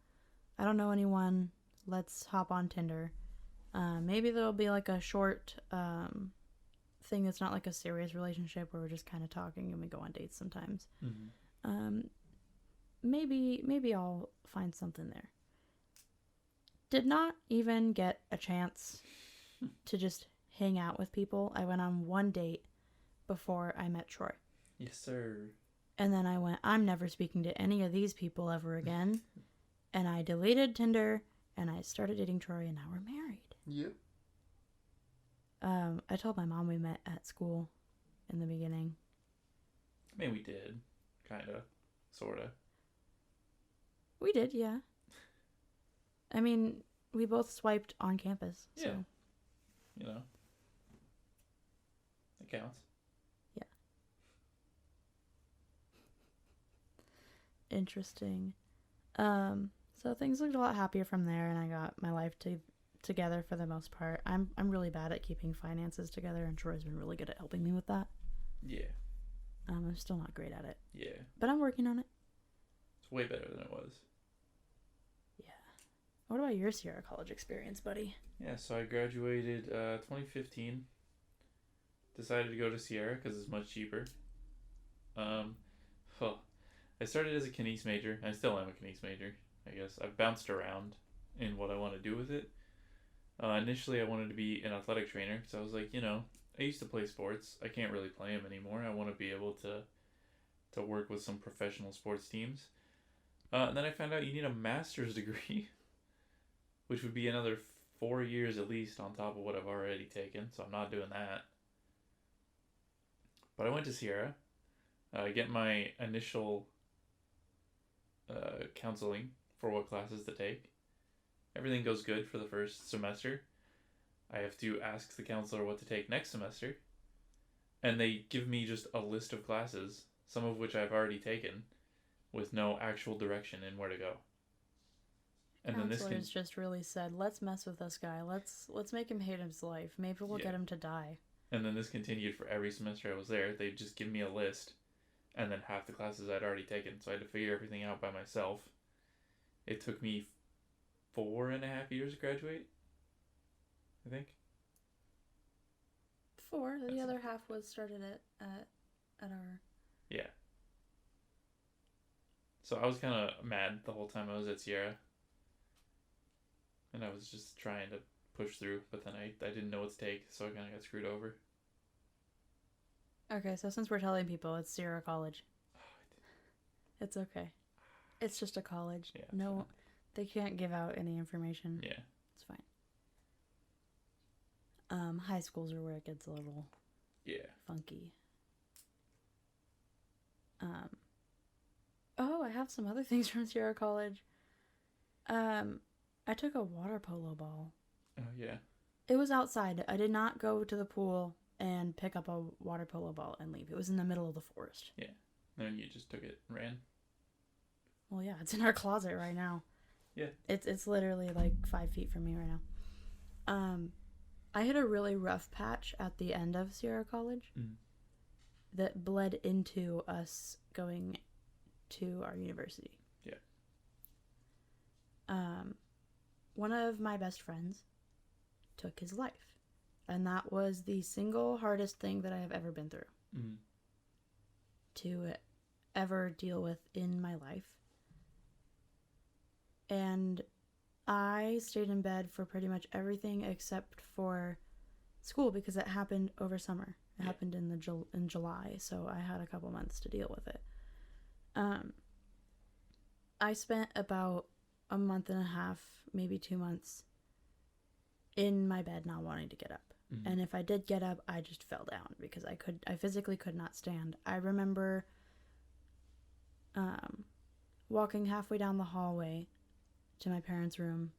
I don't know anyone. Let's hop on Tinder. Maybe there'll be like a short thing that's not like a serious relationship where we're just kind of talking and we go on dates sometimes. Mm-hmm. Maybe I'll find something there. Did not even get a chance to just hang out with people. I went on one date before I met Troy. Yes, sir. And then I went, I'm never speaking to any of these people ever again. And I deleted Tinder and I started dating Troy and now we're married. Yep. I told my mom we met at school in the beginning. I mean, we did. Kind of. Sort of. We did, yeah. I mean, we both swiped on campus. So. Yeah. You know. It counts. Yeah. Interesting. So things looked a lot happier from there, and I got my life together for the most part. I'm really bad at keeping finances together, and Troy's been really good at helping me with that. Yeah. I'm still not great at it. Yeah. But I'm working on it. It's way better than it was. Yeah. What about your Sierra College experience, buddy? Yeah, so I graduated 2015. Decided to go to Sierra because it's much cheaper. I started as a kines major. I still am a kines major, I guess. I've bounced around in what I want to do with it. Initially, I wanted to be an athletic trainer because I was like, you know, I used to play sports. I can't really play them anymore. I want to be able to work with some professional sports teams. And then I found out you need a master's degree, which would be another 4 years at least on top of what I've already taken. So I'm not doing that. But I went to Sierra, get my initial counseling for what classes to take. Everything goes good for the first semester. I have to ask the counselor what to take next semester. And they give me just a list of classes, some of which I've already taken, with no actual direction in where to go. And then Counselors just really said, let's mess with this guy. Let's make him hate his life. Maybe we'll get him to die. And then this continued for every semester I was there. They'd just give me a list, and then half the classes I'd already taken, so I had to figure everything out by myself. It took me 4.5 years to graduate, I think. 4. The other half was started at our... Yeah. So I was kind of mad the whole time I was at Sierra. And I was just trying to push through, but then I didn't know what to take, so I kind of got screwed over. Okay, so since we're telling people it's Sierra College, it's okay. It's just a college. Yeah, no, they can't give out any information. Yeah. It's fine. High schools are where it gets a little funky. Oh, I have some other things from Sierra College. I took a water polo ball. Oh, yeah. It was outside. I did not go to the pool and pick up a water polo ball and leave. It was in the middle of the forest. Yeah. Then you just took it and ran. Well, yeah, it's in our closet right now. Yeah. It's literally like 5 feet from me right now. I had a really rough patch at the end of Sierra College that bled into us going to our university. Yeah. One of my best friends took his life. And that was the single hardest thing that I have ever been through. To ever deal with in my life. And I stayed in bed for pretty much everything except for school because it happened over summer. It happened in July, so I had a couple months to deal with it. I spent about a month and a half, maybe 2 months, in my bed not wanting to get up. And if I did get up, I just fell down because I physically could not stand. I remember walking halfway down the hallway to my parents' room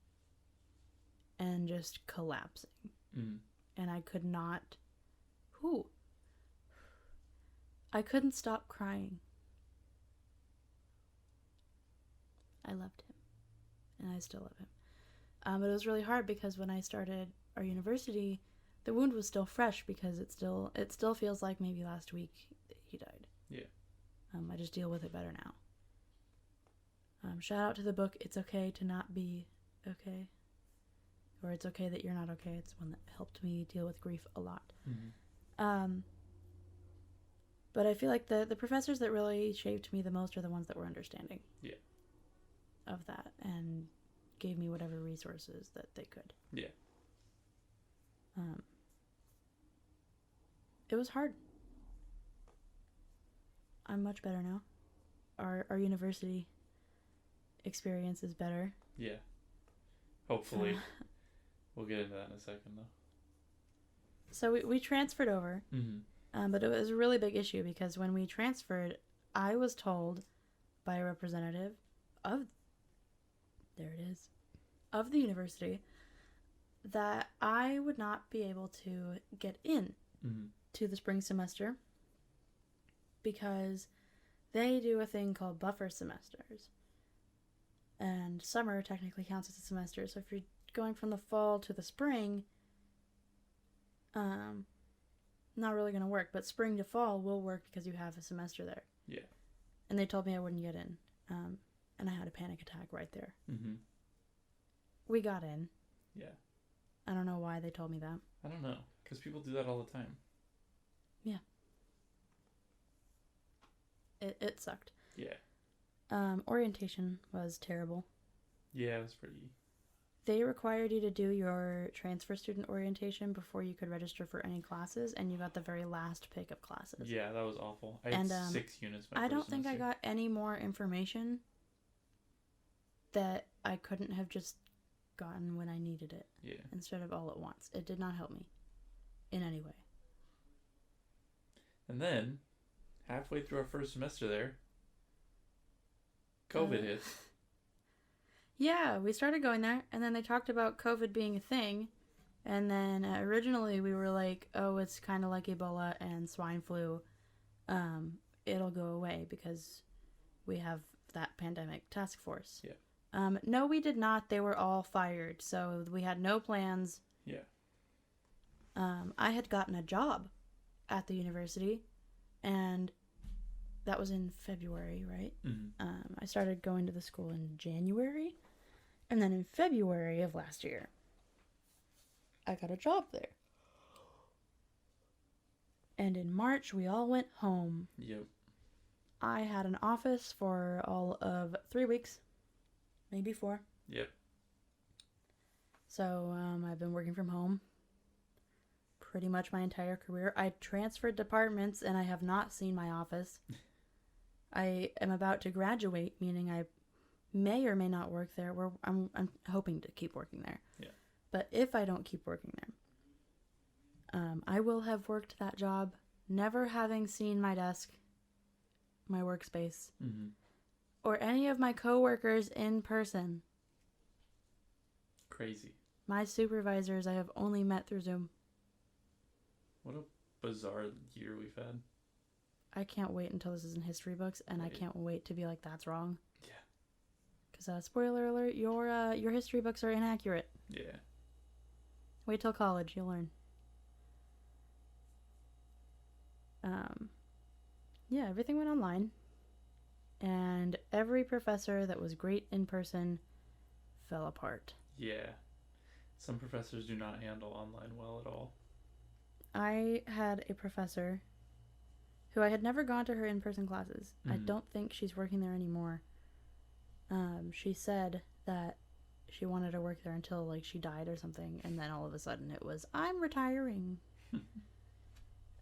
and just collapsing. And I could not... I couldn't stop crying. I loved him. And I still love him. But it was really hard because when I started our university, the wound was still fresh because it still feels like maybe last week he died. Yeah. I just deal with it better now. Shout out to the book, It's Okay to Not Be Okay. Or It's Okay That You're Not Okay. It's one that helped me deal with grief a lot. But I feel like the professors that really shaped me the most are the ones that were understanding. Yeah. Of that and gave me whatever resources that they could. Yeah. It was hard. I'm much better now. Our university experience is better. Yeah. Hopefully. We'll get into that in a second, though. So we transferred over. But it was a really big issue because when we transferred, I was told by a representative of... There it is. Of the university that I would not be able to get in to the spring semester because they do a thing called buffer semesters. And summer technically counts as a semester. So if you're going from the fall to the spring, not really going to work. But spring to fall will work because you have a semester there. Yeah. And they told me I wouldn't get in. And I had a panic attack right there. We got in. Yeah. I don't know why they told me that. I don't know. Because people do that all the time. Yeah. It sucked. Yeah. Orientation was terrible. Yeah, it was pretty... They required you to do your transfer student orientation before you could register for any classes, and you got the very last pick of classes. Yeah, that was awful. I had 6 units my I don't first think semester. I got any more information that I couldn't have just gotten when I needed it. Yeah. Instead of all at once. It did not help me in any way. And then, halfway through our first semester there, COVID hit. Yeah, we started going there, and then they talked about COVID being a thing, and then originally we were like, oh, it's kind of like Ebola and swine flu. It'll go away because we have that pandemic task force. Yeah. No, we did not. They were all fired, so we had no plans. Yeah. I had gotten a job at the university, and that was in February, right? I started going to the school in January, and then in February of last year, I got a job there. And in March, we all went home. Yep. I had an office for all of 3 weeks, maybe 4. Yep. So I've been working from home pretty much my entire career. I transferred departments, and I have not seen my office. I am about to graduate, meaning I may or may not work there. I'm hoping to keep working there. Yeah. But if I don't keep working there, I will have worked that job, never having seen my desk, my workspace, or any of my coworkers in person. Crazy. My supervisors I have only met through Zoom. What a bizarre year we've had. I can't wait until this is in history books, and Right. I can't wait to be like, that's wrong. Yeah. Because, spoiler alert, your history books are inaccurate. Yeah. Wait till college, you'll learn. Yeah, everything went online. And every professor that was great in person fell apart. Yeah. Some professors do not handle online well at all. I had a professor who I had never gone to her in-person classes. I don't think she's working there anymore. She said that she wanted to work there until like she died or something, and then all of a sudden it was, I'm retiring.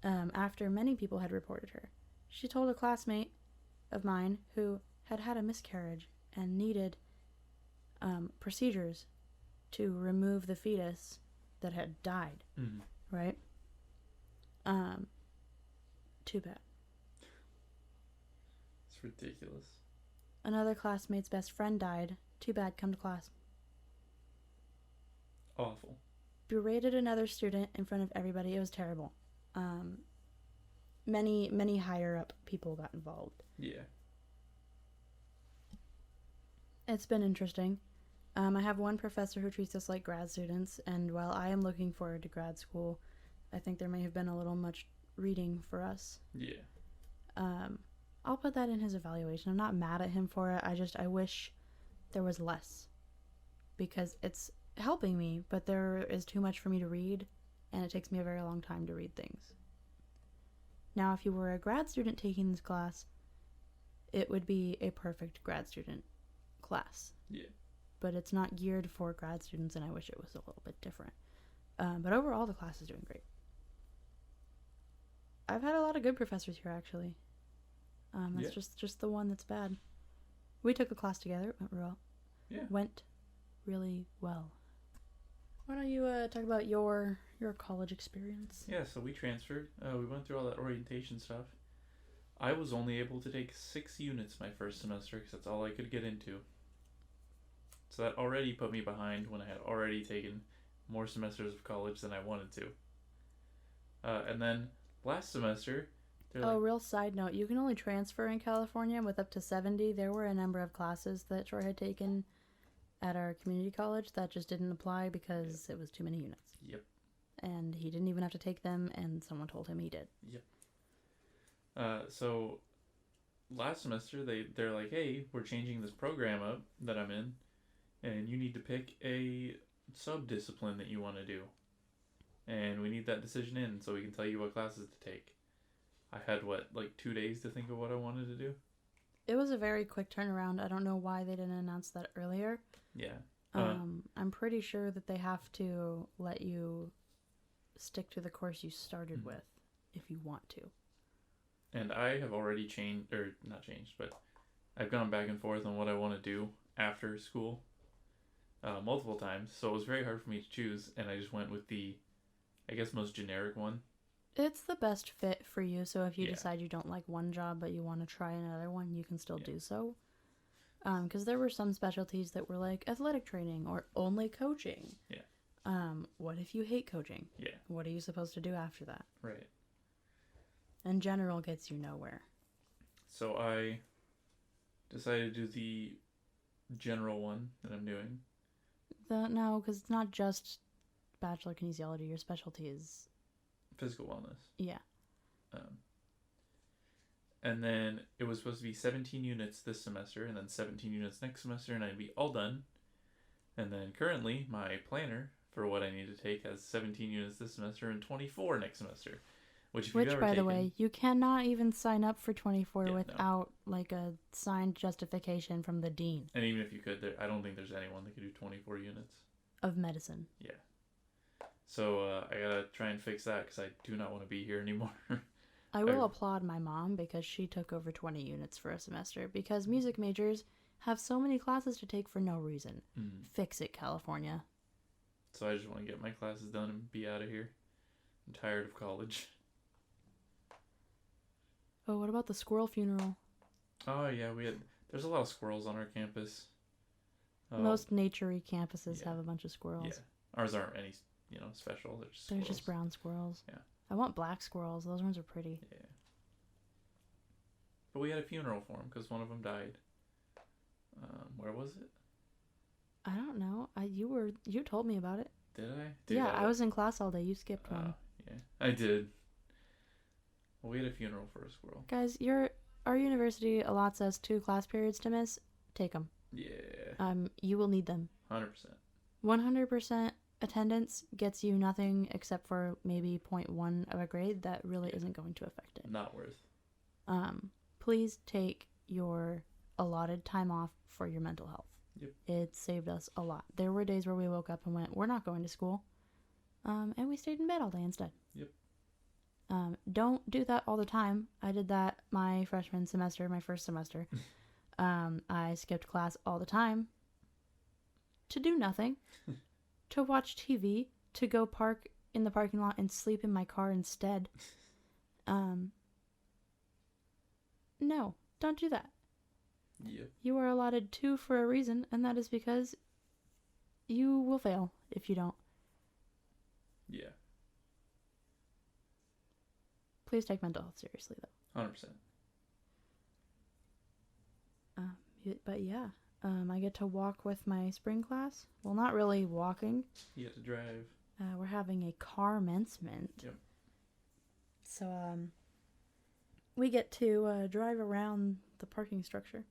After many people had reported her. She told a classmate of mine who had had a miscarriage and needed procedures to remove the fetus that had died. Right? Too bad. It's ridiculous. Another classmate's best friend died. Too bad, come to class. Awful. Berated another student in front of everybody. It was terrible. Many higher up people got involved. Yeah. It's been interesting. I have one professor who treats us like grad students, and while I am looking forward to grad school, I think there may have been a little much reading for us. Yeah. I'll put that in his evaluation. I'm not mad at him for it. I wish there was less. Because it's helping me, but there is too much for me to read, and it takes me a very long time to read things. Now, if you were a grad student taking this class, it would be a perfect grad student class. Yeah. But it's not geared for grad students, and I wish it was a little bit different. But overall, the class is doing great. I've had a lot of good professors here, actually. That's just the one that's bad. We took a class together. It went well. Yeah. Went really well. Why don't you talk about your college experience? Yeah, so we transferred. We went through all that orientation stuff. I was only able to take 6 units my first semester because that's all I could get into. So that already put me behind when I had already taken more semesters of college than I wanted to. And then last semester, real side note, you can only transfer in California with up to 70. There were a number of classes that Troy had taken at our community college that just didn't apply because it was too many units. Yep. And he didn't even have to take them, and someone told him he did. Yep. So last semester they're like, hey, we're changing this program up that I'm in, and you need to pick a sub-discipline that you want to do. And we need that decision in so we can tell you what classes to take. I had, 2 days to think of what I wanted to do? It was a very quick turnaround. I don't know why they didn't announce that earlier. Yeah. I'm pretty sure that they have to let you stick to the course you started with if you want to. And I have already not changed, but I've gone back and forth on what I want to do after school multiple times, so it was very hard for me to choose, and I just went with the, I guess, most generic one. It's the best fit for you, so if you decide you don't like one job but you want to try another one, you can still do so. Because there were some specialties that were like athletic training or only coaching. Yeah. What if you hate coaching? Yeah. What are you supposed to do after that? Right. And general gets you nowhere. So I decided to do the general one that I'm doing. No, because it's not just bachelor kinesiology. Your specialty is physical wellness. Yeah. And then it was supposed to be 17 units this semester and then 17 units next semester, and I'd be all done. And then currently, my planner for what I need to take has 17 units this semester and 24 next semester. Which, by the way, you cannot even sign up for 24 without like a signed justification from the dean. And even if you could, I don't think there's anyone that could do 24 units. Of medicine. Yeah. So I gotta try and fix that because I do not want to be here anymore. I will applaud my mom because she took over 20 units for a semester because music majors have so many classes to take for no reason. Fix it, California. So I just want to get my classes done and be out of here. I'm tired of college. Oh, what about the squirrel funeral? Oh, yeah, there's a lot of squirrels on our campus. Most nature-y campuses have a bunch of squirrels. Ours aren't any, special. They're just They're squirrels. just brown squirrels. Yeah. I want black squirrels. Those ones are pretty. Yeah. But we had a funeral for him because one of them died. Where was it? I don't know. You told me about it. Did I? Yeah, I was in class all day. You skipped one. Yeah, I did. Well, we had a funeral for a squirrel. Guys, our university allots us 2 class periods to miss. Take them. Yeah. You will need them. 100%. 100% attendance gets you nothing except for maybe 0.1 of a grade that really isn't going to affect it. Not worth. Please take your allotted time off for your mental health. Yep. It saved us a lot. There were days where we woke up and went, we're not going to school. And we stayed in bed all day instead. Yep. Don't do that all the time. I did that my freshman semester, my first semester. I skipped class all the time to do nothing, to watch TV, to go park in the parking lot and sleep in my car instead. No, don't do that. Yep. You are allotted 2 for a reason, and that is because you will fail if you don't. Yeah. Please take mental health seriously, though. 100%. But yeah, I get to walk with my spring class. Well, not really walking. You have to drive. We're having a carmencement. Yep. So, we get to drive around the parking structure.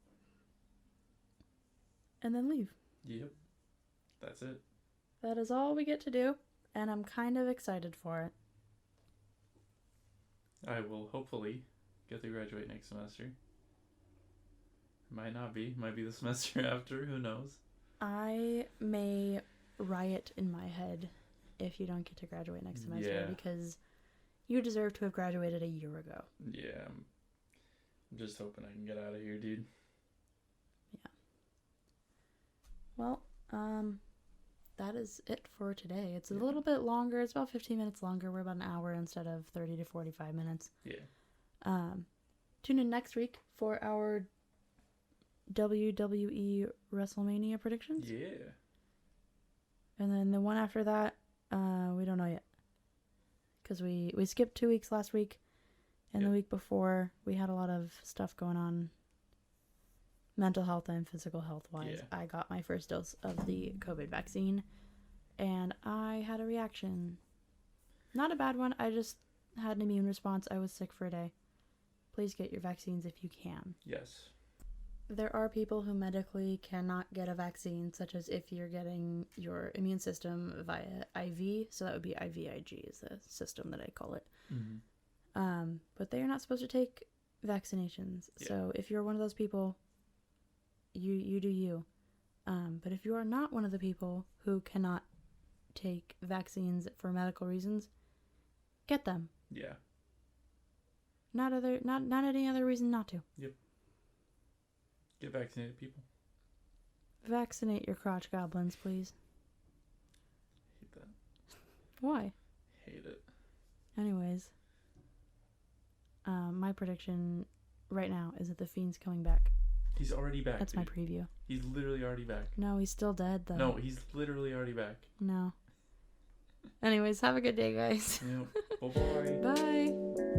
And then leave. Yep. That's it. That is all we get to do, and I'm kind of excited for it. I will hopefully get to graduate next semester. Might not be. Might be the semester after. Who knows? I may riot in my head if you don't get to graduate next semester because you deserve to have graduated a year ago. Yeah. I'm just hoping I can get out of here, dude. Yeah. Well, that is it for today. It's a little bit longer. It's about 15 minutes longer. We're about an hour instead of 30 to 45 minutes. Yeah. Tune in next week for our WWE WrestleMania predictions. Yeah. And then the one after that, we don't know yet. Because we skipped 2 weeks last week. And the week before, we had a lot of stuff going on. Mental health and physical health wise. Yeah. I got my first dose of the COVID vaccine. And I had a reaction. Not a bad one. I just had an immune response. I was sick for a day. Please get your vaccines if you can. Yes. There are people who medically cannot get a vaccine, such as if you're getting your immune system via IV. So that would be IVIG is the system that I call it. Mm-hmm. But they are not supposed to take vaccinations. Yeah. So if you're one of those people, you do you. But if you are not one of the people who cannot take vaccines for medical reasons, get them. Yeah. Not any other reason not to. Yep. Get vaccinated, people. Vaccinate your crotch goblins, please. Hate that. Why? Hate it. Anyways, my prediction right now is that the Fiend's coming back. He's already back. That's my preview. He's literally already back. No, he's still dead though. No, he's literally already back. No. Anyways, have a good day, guys. Yep. Bye-bye. Bye.